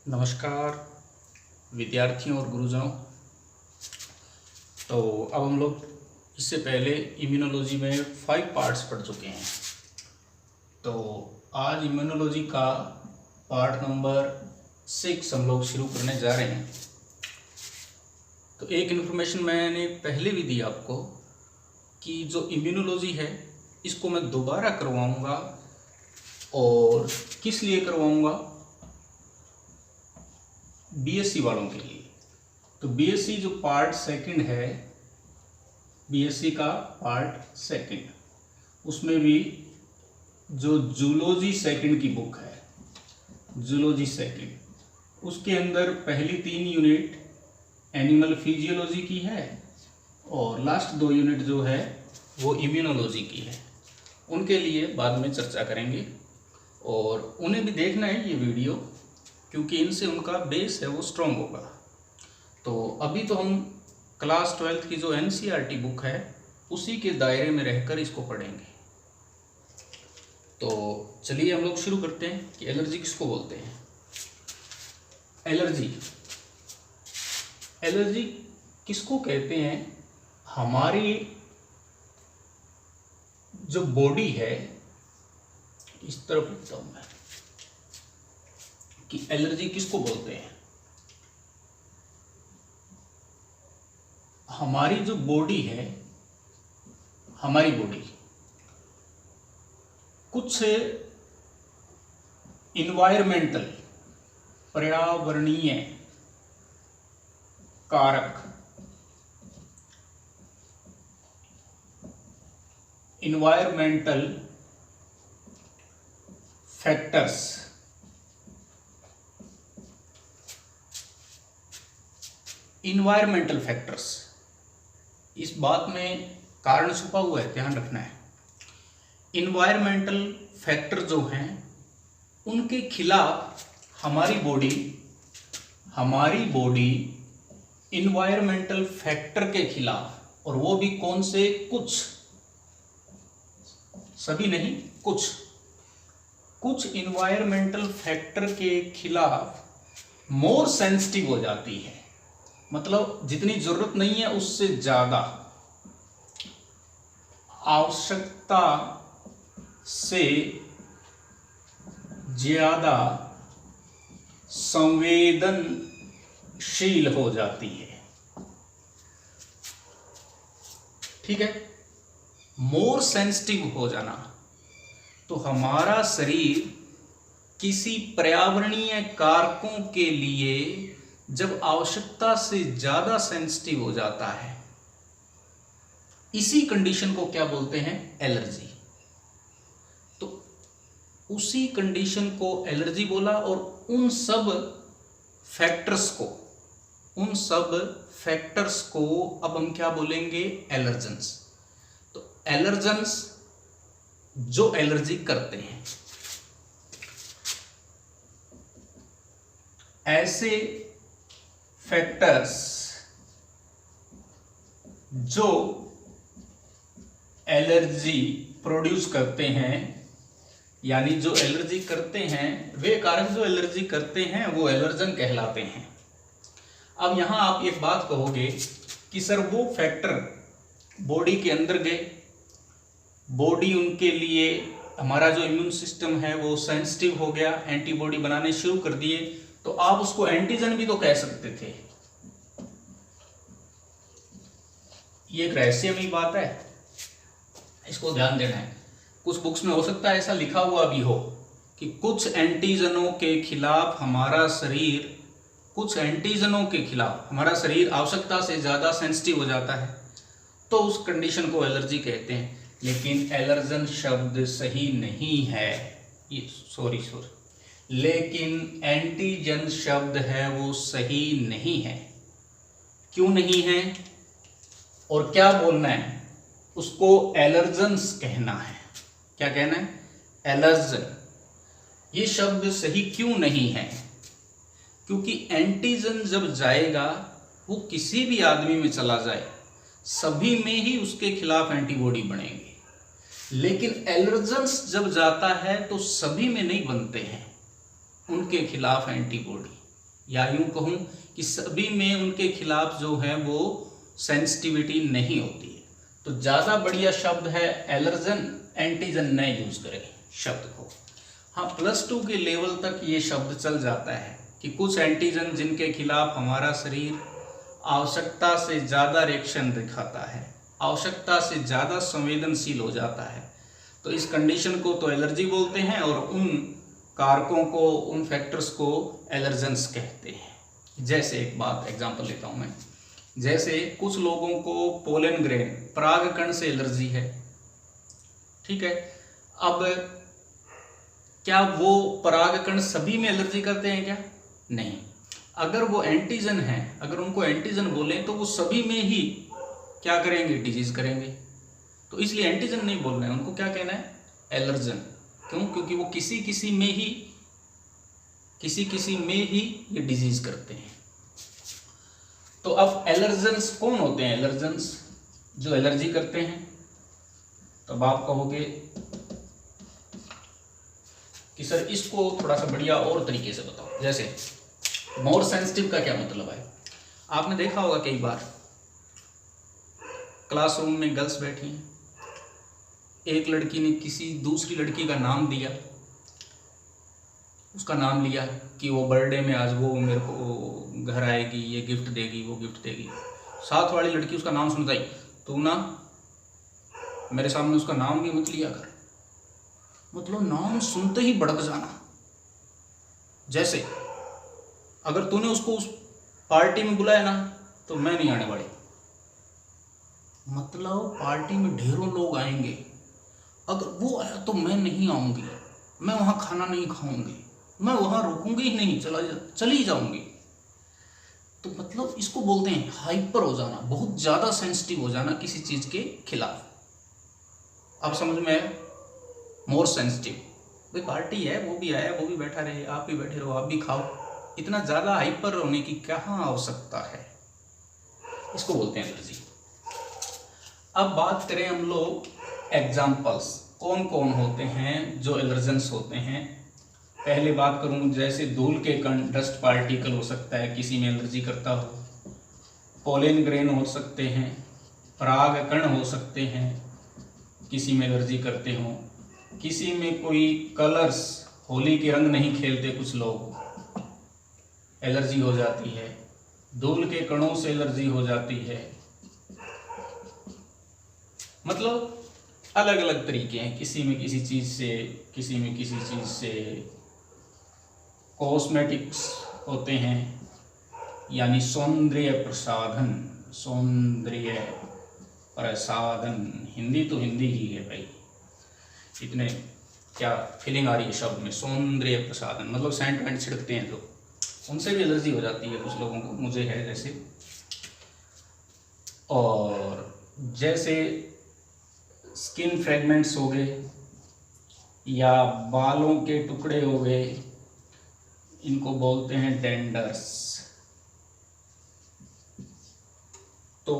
नमस्कार विद्यार्थियों और गुरुजनों। तो अब हम लोग इससे पहले इम्यूनोलॉजी में 5 पार्ट्स पढ़ चुके हैं। तो आज इम्यूनोलॉजी का पार्ट नंबर 6 हम लोग शुरू करने जा रहे हैं। तो एक इन्फॉर्मेशन मैंने पहले भी दी आपको कि जो इम्यूनोलॉजी है इसको मैं दोबारा करवाऊंगा, और किस लिए करवाऊंगा? बीएससी वालों के लिए। तो बीएससी जो पार्ट सेकंड है, बीएससी का पार्ट सेकंड, उसमें भी जो जूलॉजी सेकंड की बुक है, जूलॉजी सेकंड, उसके अंदर पहली 3 यूनिट एनिमल फिजियोलॉजी की है और लास्ट 2 यूनिट जो है वो इम्यूनोलॉजी की है। उनके लिए बाद में चर्चा करेंगे और उन्हें भी देखना है ये वीडियो, क्योंकि इनसे उनका बेस है वो स्ट्रॉन्ग होगा। तो अभी तो हम क्लास 12th की जो एनसीईआरटी बुक है उसी के दायरे में रहकर इसको पढ़ेंगे। तो चलिए हम लोग शुरू करते हैं कि एलर्जी किसको बोलते हैं। एलर्जी एलर्जी किसको कहते हैं? हमारी जो बॉडी है, इस तरफ लिखता हूं मैं कि एलर्जी किसको बोलते हैं। हमारी जो बॉडी है, हमारी बॉडी कुछ इन्वायरमेंटल, पर्यावरणीय कारक, इन्वायरमेंटल फैक्टर्स, इन्वायरमेंटल फैक्टर्स, इस बात में कारण छुपा हुआ है, ध्यान रखना है। इन्वायरमेंटल फैक्टर जो हैं उनके खिलाफ हमारी बॉडी इन्वायरमेंटल फैक्टर के खिलाफ, और वो भी कौन से? कुछ, सभी नहीं, कुछ इन्वायरमेंटल फैक्टर के खिलाफ मोर सेंसिटिव हो जाती है। मतलब जितनी जरूरत नहीं है उससे ज्यादा, आवश्यकता से ज्यादा संवेदनशील हो जाती है। ठीक है, मोर सेंसिटिव हो जाना। तो हमारा शरीर किसी पर्यावरणीय कारकों के लिए जब आवश्यकता से ज्यादा सेंसिटिव हो जाता है, इसी कंडीशन को क्या बोलते हैं? एलर्जी। तो उसी कंडीशन को एलर्जी बोला, और उन सब फैक्टर्स को अब हम क्या बोलेंगे? एलर्जेंस। तो एलर्जेंस जो एलर्जी करते हैं, ऐसे फैक्टर्स जो एलर्जी प्रोड्यूस करते हैं, यानी जो एलर्जी करते हैं, वे कारक जो एलर्जी करते हैं वो एलर्जन कहलाते हैं। अब यहां आप एक बात कहोगे कि सर वो फैक्टर बॉडी के अंदर गए, बॉडी उनके लिए, हमारा जो इम्यून सिस्टम है वो सेंसिटिव हो गया, एंटीबॉडी बनाने शुरू कर दिए, तो आप उसको एंटीजन भी तो कह सकते थे। ये एक रहस्यमयी बात है, इसको ध्यान देना है। कुछ बुक्स में हो सकता है ऐसा लिखा हुआ भी हो कि कुछ एंटीजनों के खिलाफ हमारा शरीर आवश्यकता से ज्यादा सेंसिटिव हो जाता है, तो उस कंडीशन को एलर्जी कहते हैं। लेकिन एलर्जन शब्द सही नहीं है, ये सॉरी लेकिन एंटीजन शब्द है वो सही नहीं है। क्यों नहीं है और क्या बोलना है? उसको एलर्जेंस कहना है। क्या कहना है? एलर्जन। ये शब्द सही क्यों नहीं है? क्योंकि एंटीजन जब जाएगा, वो किसी भी आदमी में चला जाए, सभी में ही उसके खिलाफ एंटीबॉडी बनेगी। लेकिन एलर्जेंस जब जाता है तो सभी में नहीं बनते हैं उनके खिलाफ एंटीबॉडी, या यूं कहूं कि सभी में उनके खिलाफ जो है वो सेंसिटिविटी नहीं होती है। तो ज़्यादा बढ़िया शब्द है एलर्जन, एंटीजन न यूज करें शब्द को। हाँ, +2 के लेवल तक ये शब्द चल जाता है कि कुछ एंटीजन जिनके खिलाफ हमारा शरीर आवश्यकता से ज़्यादा रिएक्शन दिखाता है, आवश्यकता से ज़्यादा संवेदनशील हो जाता है, तो इस कंडीशन को तो एलर्जी बोलते हैं और उन कारकों को, उन फैक्टर्स को एलर्जेंस कहते हैं। जैसे एक बात एग्जांपल लेता हूँ मैं, जैसे कुछ लोगों को पोलन ग्रेन, परागकण से एलर्जी है, ठीक है। अब क्या वो परागकण सभी में एलर्जी करते हैं क्या? नहीं। अगर वो एंटीजन है, अगर उनको एंटीजन बोले तो वो सभी में ही क्या करेंगे? डिजीज करेंगे। तो इसलिए एंटीजन नहीं बोल रहे हैं, उनको क्या कहना है? एलर्जन। क्यों? क्योंकि वो किसी किसी में ही ये डिजीज करते हैं। तो अब एलर्जेंस कौन होते हैं? एलर्जेंस जो एलर्जी करते हैं। तब आप कहोगे कि सर इसको थोड़ा सा बढ़िया और तरीके से बताओ। जैसे मोर सेंसिटिव का क्या मतलब है? आपने देखा होगा कई बार क्लासरूम में गर्ल्स बैठी हैं, एक लड़की ने किसी दूसरी लड़की का नाम दिया, उसका नाम लिया कि वो बर्थडे में आज वो मेरे को घर आएगी, ये गिफ्ट देगी, वो गिफ्ट देगी। साथ वाली लड़की उसका नाम सुनता ही, तू ना मेरे सामने उसका नाम भी मत लिया कर। मतलब नाम सुनते ही भड़क जाना। जैसे अगर तूने उसको उस पार्टी में बुलाया ना तो मैं नहीं आने वाली। मतलब पार्टी में ढेरों लोग आएंगे, अगर वो आया तो मैं नहीं आऊंगी, मैं वहां खाना नहीं खाऊंगी, मैं वहां रुकूंगी ही नहीं, चली जाऊंगी। तो मतलब इसको बोलते हैं हाइपर हो जाना, बहुत ज्यादा सेंसिटिव हो जाना किसी चीज के खिलाफ। अब समझ में? मोर सेंसिटिव, भाई पार्टी है, वो भी आया, वो भी बैठा रहे, आप भी बैठे रहो, आप भी खाओ, इतना ज्यादा हाइपर होने की कहाँ आवश्यकता है? इसको बोलते हैं एलर्जी। अब बात करें हम लोग एग्जाम्पल्स, कौन कौन होते हैं जो एलर्जेंस होते हैं। पहले बात करूं, जैसे धूल के कण, डस्ट पार्टिकल हो सकता है किसी में एलर्जी करता हो, पोलन ग्रेन हो सकते हैं, परागकण हो सकते हैं किसी में एलर्जी करते हो, किसी में कोई कलर्स, होली के रंग नहीं खेलते कुछ लोग, एलर्जी हो जाती है, धूल के कणों से एलर्जी हो जाती है। मतलब अलग अलग तरीके हैं, किसी में किसी चीज़ से, किसी में किसी चीज़ से। कॉस्मेटिक्स होते हैं, यानी सौंदर्य प्रसाधन, सौंदर्य प्रसाधन, हिंदी तो हिंदी ही है भाई, इतने क्या फीलिंग आ रही है शब्द में, सौंदर्य प्रसाधन। मतलब सेंट वेंट छिड़कते हैं जो, उनसे भी एलर्जी हो जाती है कुछ लोगों को, मुझे है जैसे। और जैसे स्किन फ्रेगमेंट्स हो गए या बालों के टुकड़े हो गए, इनको बोलते हैं डेंडर्स। तो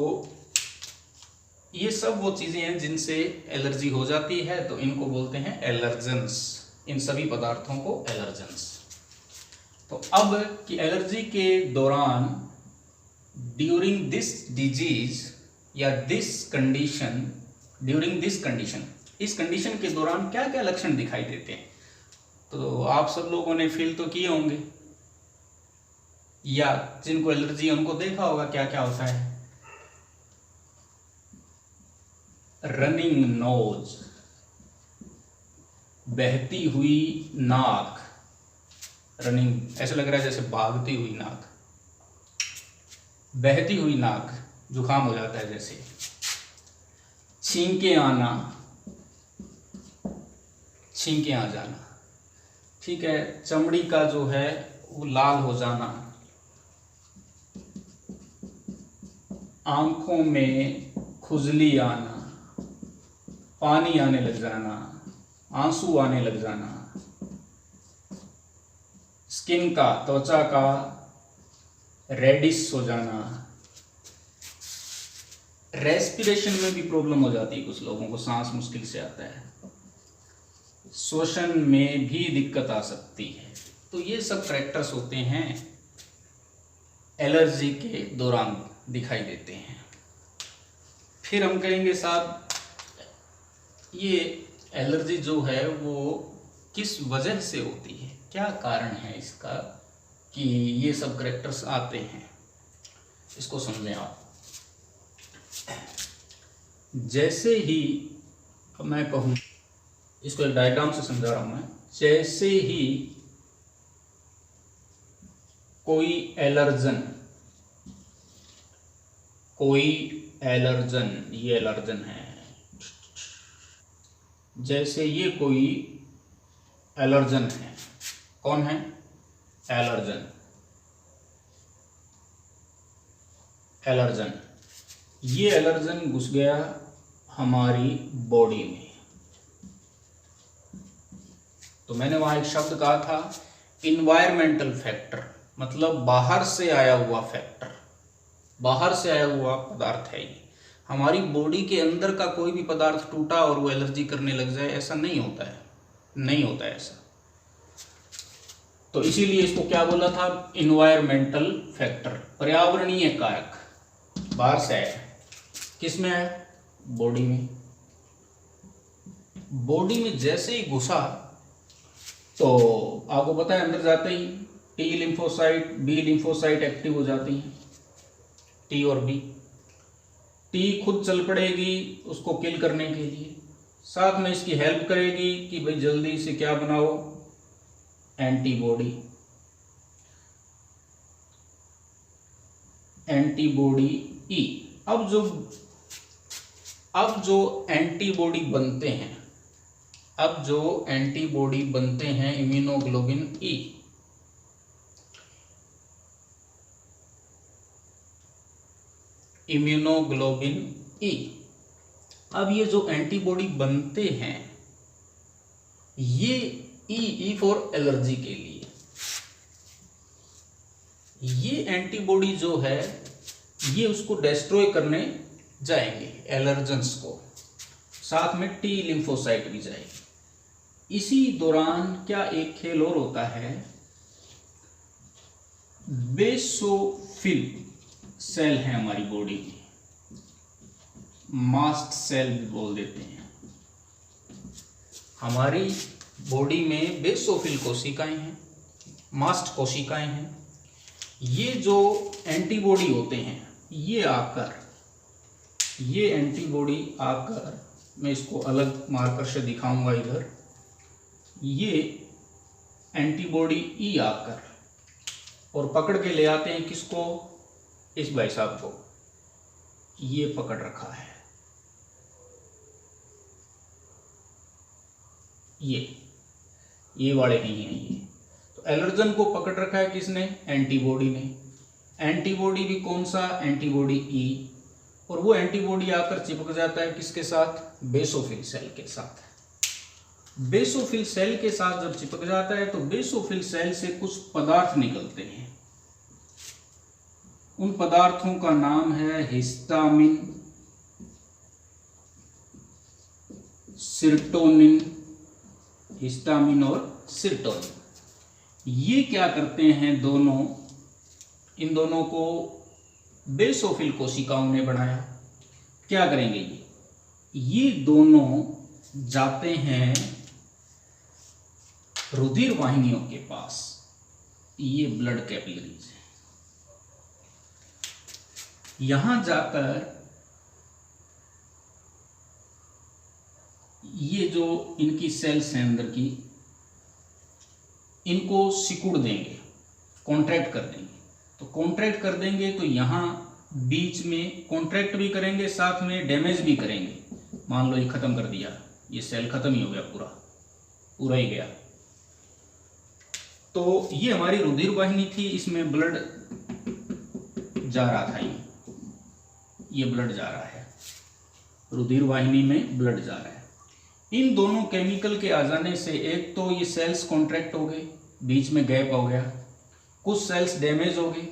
ये सब वो चीज़ें हैं जिनसे एलर्जी हो जाती है, तो इनको बोलते हैं एलर्जेंस, इन सभी पदार्थों को एलर्जेंस। तो अब कि एलर्जी के दौरान, ड्यूरिंग दिस डिजीज या this condition, during this condition, इस कंडीशन के दौरान क्या क्या लक्षण दिखाई देते हैं? तो आप सब लोगों ने फील तो किए होंगे, या जिनको एलर्जी है उनको देखा होगा क्या क्या होता है। रनिंग नोज, बहती हुई नाक, रनिंग ऐसे लग रहा है जैसे भागती हुई नाक, बहती हुई नाक, जुकाम हो जाता है जैसे। छींके आना, छींके आ जाना, ठीक है। चमड़ी का जो है वो लाल हो जाना, आंखों में खुजली आना, पानी आने लग जाना, आंसू आने लग जाना, स्किन का, त्वचा का रेडिश हो जाना, रेस्पिरेशन में भी प्रॉब्लम हो जाती है कुछ लोगों को, सांस मुश्किल से आता है, श्वसन में भी दिक्कत आ सकती है। तो ये सब फैक्टर्स होते हैं एलर्जी के दौरान दिखाई देते हैं। फिर हम कहेंगे साहब ये एलर्जी जो है वो किस वजह से होती है, क्या कारण है इसका कि ये सब करैक्टर्स आते हैं, इसको समझें आप। जैसे ही मैं कहूँ, इसको एक डायग्राम से समझा रहा हूँ मैं, जैसे ही कोई एलर्जन, ये एलर्जन है, जैसे ये कोई एलर्जन है, कौन है? एलर्जन, ये एलर्जन घुस गया हमारी बॉडी में। तो मैंने वहां एक शब्द कहा था इन्वायरमेंटल फैक्टर, मतलब बाहर से आया हुआ फैक्टर, बाहर से आया हुआ पदार्थ है ये। हमारी बॉडी के अंदर का कोई भी पदार्थ टूटा और वो एलर्जी करने लग जाए, ऐसा नहीं होता है, नहीं होता है ऐसा। तो इसीलिए इसको क्या बोला था? इन्वायरमेंटल फैक्टर, पर्यावरणीय कारक, बाहर से आया। किस में आया? बॉडी में। बॉडी में जैसे ही घुसा तो आपको पता है अंदर जाते ही t lymphocyte, b lymphocyte active हो जाती हैं, टी और बी। टी खुद चल पड़ेगी उसको किल करने के लिए, साथ में इसकी हेल्प करेगी कि भाई जल्दी से क्या बनाओ, एंटीबॉडी। एंटीबॉडी ई। अब जो एंटीबॉडी बनते हैं, इम्यूनोग्लोबिन ई। अब ये जो एंटीबॉडी बनते हैं, ये ई फॉर एलर्जी के लिए, ये एंटीबॉडी जो है ये उसको डिस्ट्रॉय करने जाएंगे एलर्जेंस को, साथ में टी लिम्फोसाइट भी जाएगी। इसी दौरान क्या एक खेल और होता है, बेसोफिल सेल है हमारी बॉडी में, मास्ट सेल भी बोल देते हैं। हमारी बॉडी में बेसोफिल कोशिकाएं हैं, मास्ट कोशिकाएं हैं। ये जो एंटीबॉडी होते हैं, ये एंटीबॉडी आकर, मैं इसको अलग मार्कर से दिखाऊंगा इधर, ये एंटीबॉडी ई आकर और पकड़ के ले आते हैं किसको? इस भाई साहब को। ये पकड़ रखा है, ये वाले नहीं है ये। तो एलर्जन को पकड़ रखा है किसने? एंटीबॉडी ने। एंटीबॉडी भी कौन सा? एंटीबॉडी ई। और वो एंटीबॉडी आकर चिपक जाता है किसके साथ? बेसोफिल सेल के साथ। बेसोफिल सेल के साथ जब चिपक जाता है तो बेसोफिल सेल से कुछ पदार्थ निकलते हैं। उन पदार्थों का नाम है हिस्टामिन, सिरोटोनिन, हिस्टामिन और सिरोटोनिन। ये क्या करते हैं? इन दोनों को बेसोफिल कोशिकाओं ने बनाया। क्या करेंगे ये दोनों जाते हैं रुधिर वाहिनियों के पास, ये ब्लड कैपिलरीज है। यहां जाकर ये जो इनकी सेल्स हैं अंदर की, इनको सिकुड़ देंगे, कॉन्ट्रैक्ट कर देंगे। तो कॉन्ट्रैक्ट कर देंगे तो यहाँ बीच में कॉन्ट्रैक्ट भी करेंगे, साथ में डैमेज भी करेंगे। मान लो ये खत्म कर दिया, ये सेल खत्म ही हो गया, पूरा ही गया। तो ये हमारी रुधिर वाहिनी थी, इसमें ब्लड जा रहा था, ये ब्लड जा रहा है, रुधिर वाहिनी में ब्लड जा रहा है। इन दोनों केमिकल के आ जाने से एक तो ये सेल्स कॉन्ट्रैक्ट हो गए, बीच में गैप हो गया, कुछ सेल्स डैमेज हो गए,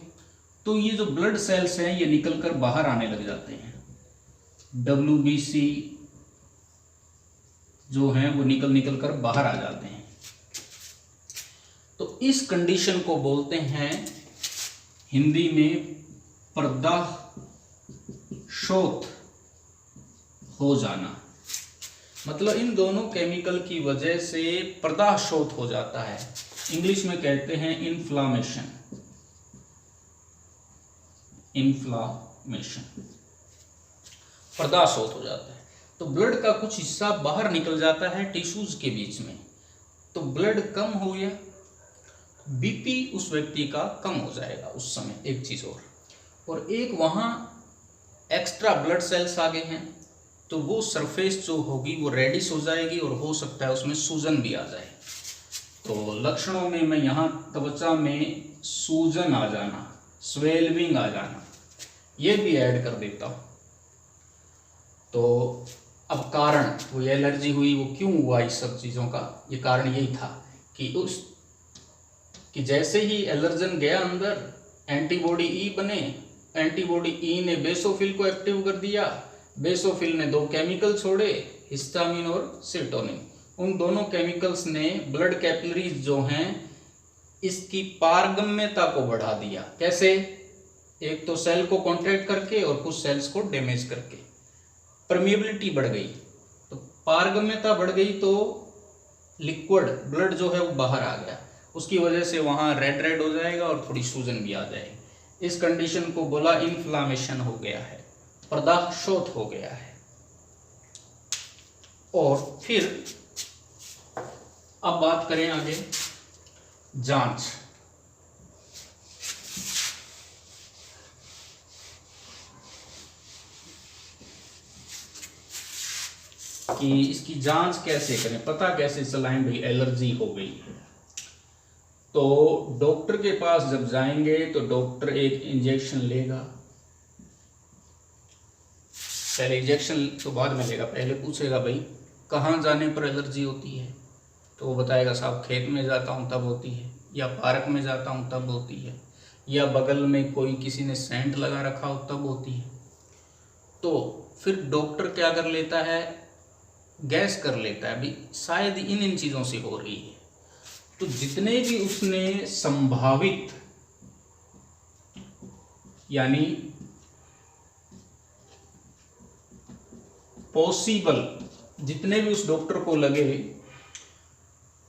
तो ये जो ब्लड सेल्स हैं ये निकलकर बाहर आने लग जाते हैं। WBC जो हैं वो निकल कर बाहर आ जाते हैं। तो इस कंडीशन को बोलते हैं हिंदी में प्रदाशोथ हो जाना, मतलब इन दोनों केमिकल की वजह से प्रदाशोथ हो जाता है। इंग्लिश में कहते हैं इन्फ्लामेशन, प्रदाशोथ हो जाता है। तो ब्लड का कुछ हिस्सा बाहर निकल जाता है टिश्यूज के बीच में, तो ब्लड कम हो गया, बीपी उस व्यक्ति का कम हो जाएगा उस समय। एक चीज और एक वहां एक्स्ट्रा ब्लड सेल्स आ गए हैं, तो वो सरफेस जो होगी वो रेडिश हो जाएगी और हो सकता है उसमें सूजन भी आ जाए। तो लक्षणों में मैं यहाँ त्वचा में सूजन आ जाना, स्वेल्विंग आ जाना, ये भी ऐड कर देता हूँ। तो अब कारण, वो एलर्जी हुई वो क्यों हुआ, इस सब चीज़ों का ये कारण यही था कि जैसे ही एलर्जन गया अंदर, एंटीबॉडी ई बने, एंटीबॉडी ई ने बेसोफिल को एक्टिव कर दिया, बेसोफिल ने दो केमिकल छोड़े, हिस्टामिन और सेरोटोनिन। उन दोनों केमिकल्स ने ब्लड कैपिलरीज जो हैं इसकी पारगम्यता को बढ़ा दिया। कैसे? एक तो सेल को कॉन्ट्रैक्ट करके और कुछ सेल्स को डैमेज करके परमिएबिलिटी बढ़ गई, तो पारगम्यता बढ़ गई, तो लिक्विड ब्लड जो है वो बाहर आ गया, उसकी वजह से वहाँ रेड रेड हो जाएगा और थोड़ी सूजन भी आ जाएगी। इस कंडीशन को बोला इन्फ्लामेशन हो गया है, प्रदाशोथ हो गया है। और फिर अब बात करें आगे जांच। कि इसकी जांच कैसे करें, पता कैसे चलाएं भाई एलर्जी हो गई है। तो डॉक्टर के पास जब जाएंगे तो डॉक्टर एक इंजेक्शन लेगा, पहले इंजेक्शन तो बाद में लेगा, पहले पूछेगा भाई कहाँ जाने पर एलर्जी होती है, तो वो बताएगा साहब खेत में जाता हूँ तब होती है, या पार्क में जाता हूँ तब होती है, या बगल में कोई किसी ने सेंट लगा रखा हो तब होती है। तो फिर डॉक्टर क्या कर लेता है, गैस कर लेता है अभी शायद इन चीज़ों से हो रही है। तो जितने भी उसने संभावित यानी पॉसिबल जितने भी उस डॉक्टर को लगे,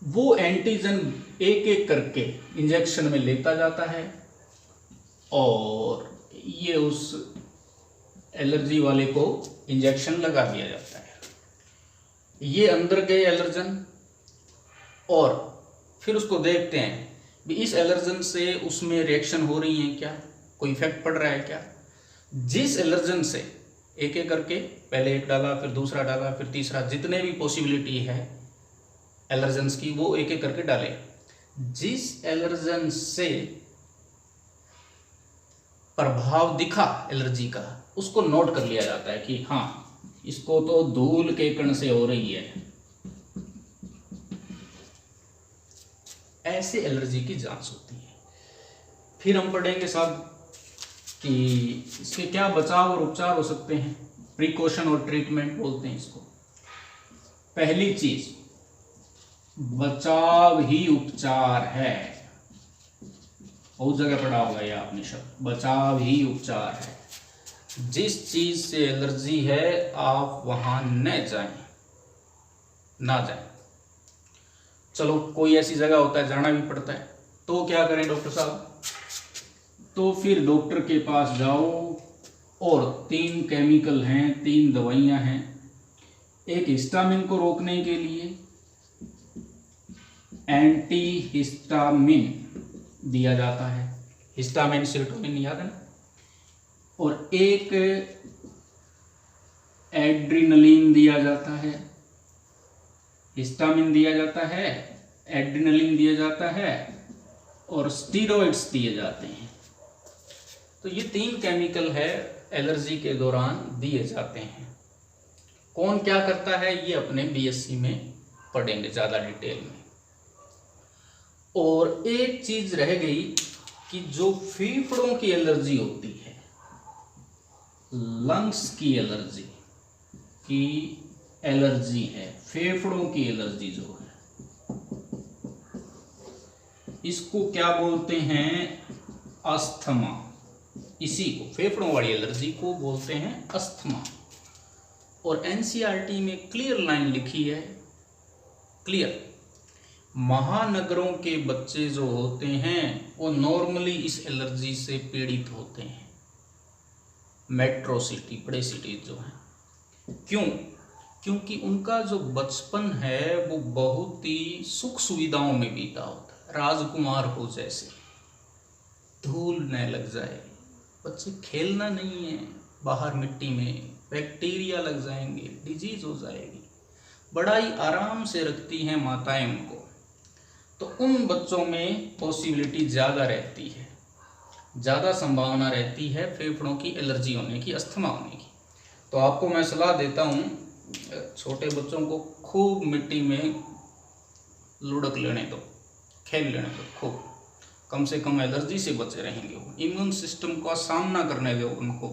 वो एंटीजन एक एक करके इंजेक्शन में लेता जाता है और ये उस एलर्जी वाले को इंजेक्शन लगा दिया जाता है। ये अंदर गए एलर्जन और फिर उसको देखते हैं भी इस एलर्जन से उसमें रिएक्शन हो रही है क्या, कोई इफेक्ट पड़ रहा है क्या। जिस एलर्जन से एक एक करके पहले एक डाला, फिर दूसरा डाला, फिर तीसरा, जितने भी पॉसिबिलिटी है एलर्जन्स की वो एक एक करके डाले। जिस एलर्जन से प्रभाव दिखा एलर्जी का उसको नोट कर लिया जाता है कि हाँ इसको तो धूल के कण से हो रही है। ऐसे एलर्जी की जांच होती है। फिर हम पढ़ेंगे साहब कि इसके क्या बचाव और उपचार हो सकते हैं, प्रिकॉशन और ट्रीटमेंट बोलते हैं इसको। पहली चीज बचाव ही उपचार है, बहुत जगह पढ़ा होगा ये आपने शब्द, बचाव ही उपचार है। जिस चीज से एलर्जी है आप वहां न जाएं, ना जाएं। चलो कोई ऐसी जगह होता है जाना भी पड़ता है, तो क्या करें डॉक्टर साहब, तो फिर डॉक्टर के पास जाओ और 3 केमिकल हैं, 3 दवाइयां हैं। एक हिस्टामिन को रोकने के लिए एंटी हिस्टामिन दिया जाता है, हिस्टामिन सेरोटोनिन याद है ना, और एक एड्रिनलिन दिया जाता है, हिस्टामिन दिया जाता है, एड्रिनलिन दिया जाता है और स्टीरॉइड्स दिए जाते हैं। तो ये 3 केमिकल है एलर्जी के दौरान दिए जाते हैं। कौन क्या करता है ये अपने बीएससी में पढ़ेंगे ज़्यादा डिटेल में। और एक चीज रह गई कि जो फेफड़ों की एलर्जी होती है, लंग्स की एलर्जी है, फेफड़ों की एलर्जी जो है इसको क्या बोलते हैं, अस्थमा, इसी को फेफड़ों वाली एलर्जी को बोलते हैं अस्थमा। और एनसीईआरटी में क्लियर लाइन लिखी है, क्लियर, महानगरों के बच्चे जो होते हैं वो नॉर्मली इस एलर्जी से पीड़ित होते हैं, मेट्रो सिटी, बड़े सिटीज जो हैं। क्यों? क्योंकि उनका जो बचपन है वो बहुत ही सुख सुविधाओं में बीता होता है, राजकुमार हो जैसे, धूल न लग जाए, बच्चे खेलना नहीं है बाहर मिट्टी में, बैक्टीरिया लग जाएंगे, डिजीज हो जाएगी, बड़ा ही आराम से रखती हैं माताएं उनको। तो उन बच्चों में पॉसिबिलिटी ज़्यादा रहती है, ज़्यादा संभावना रहती है फेफड़ों की एलर्जी होने की, अस्थमा होने की। तो आपको मैं सलाह देता हूँ, छोटे बच्चों को खूब मिट्टी में लुढ़क लेने दो, खेल लेने दो खूब, कम से कम एलर्जी से बचे रहेंगे वो, इम्यून सिस्टम का सामना करने दो उनको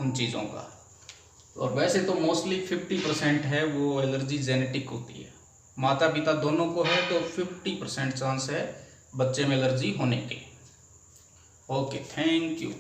उन चीज़ों का। और वैसे तो मोस्टली 50% है वो एलर्जी जेनेटिक होती है, माता पिता दोनों को है तो 50% चांस है बच्चे में एलर्जी होने के। Okay, thank you.